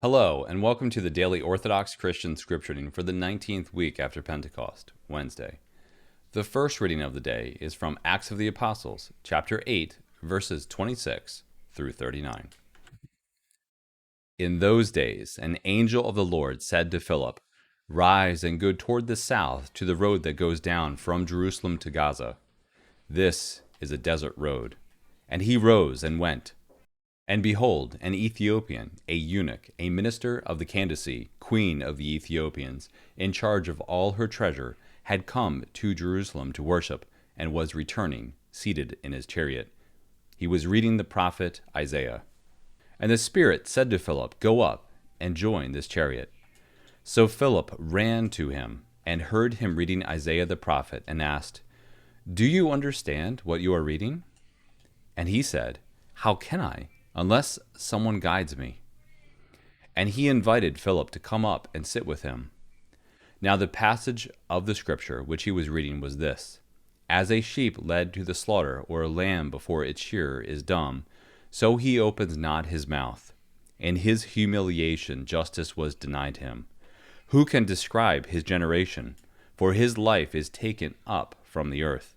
Hello, and welcome to the Daily Orthodox Christian Scripture reading for the 19th week after Pentecost, Wednesday. The first reading of the day is from Acts of the Apostles, chapter 8, verses 26 through 39. In those days, an angel of the Lord said to Philip, "Rise and go toward the south to the road that goes down from Jerusalem to Gaza. This is a desert road." And he rose and went. And behold, an Ethiopian, a eunuch, a minister of the Candace, queen of the Ethiopians, in charge of all her treasure, had come to Jerusalem to worship, and was returning, seated in his chariot. He was reading the prophet Isaiah. And the Spirit said to Philip, "Go up and join this chariot." So Philip ran to him, and heard him reading Isaiah the prophet, and asked, "Do you understand what you are reading?" And he said, "How can I, unless someone guides me?" And he invited Philip to come up and sit with him. Now the passage of the scripture which he was reading was this: "As a sheep led to the slaughter, or a lamb before its shearer is dumb, so he opens not his mouth. In his humiliation justice was denied him. Who can describe his generation? For his life is taken up from the earth."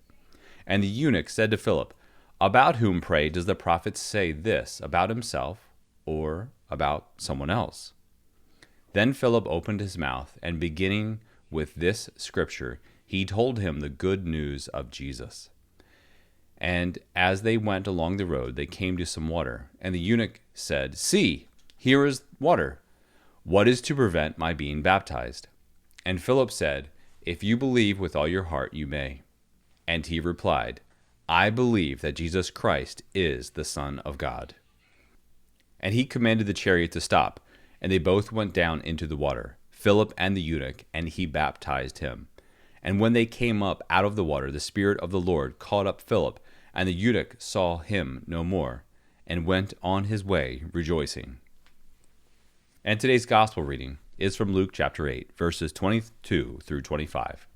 And the eunuch said to Philip, "About whom, pray, does the prophet say this, about himself, or about someone else?" Then Philip opened his mouth, and beginning with this scripture, he told him the good news of Jesus. And as they went along the road, they came to some water. And the eunuch said, "See, here is water. What is to prevent my being baptized?" And Philip said, "If you believe with all your heart, you may." And he replied, "I believe that Jesus Christ is the Son of God." And he commanded the chariot to stop, and they both went down into the water, Philip and the eunuch, and he baptized him. And when they came up out of the water, the Spirit of the Lord caught up Philip, and the eunuch saw him no more, and went on his way rejoicing. And today's gospel reading is from Luke chapter 8, verses 22 through 25.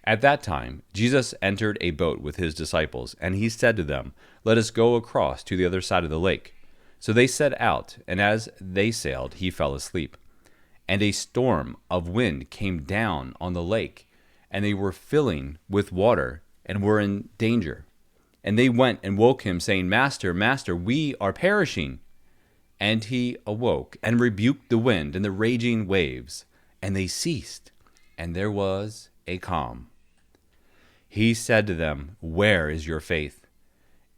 At that time, Jesus entered a boat with his disciples, and he said to them, "Let us go across to the other side of the lake." So they set out, and as they sailed, he fell asleep. And a storm of wind came down on the lake, and they were filling with water, and were in danger. And they went and woke him, saying, "Master, Master, we are perishing." And he awoke, and rebuked the wind and the raging waves, and they ceased, and there was a calm. He said to them, "Where is your faith?"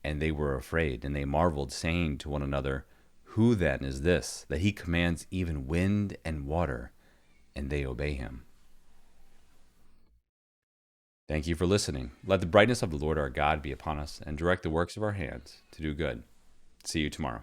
And they were afraid, and they marveled, saying to one another, "Who then is this, that he commands even wind and water, and they obey him?" Thank you for listening. Let the brightness of the Lord our God be upon us, and direct the works of our hands to do good. See you tomorrow.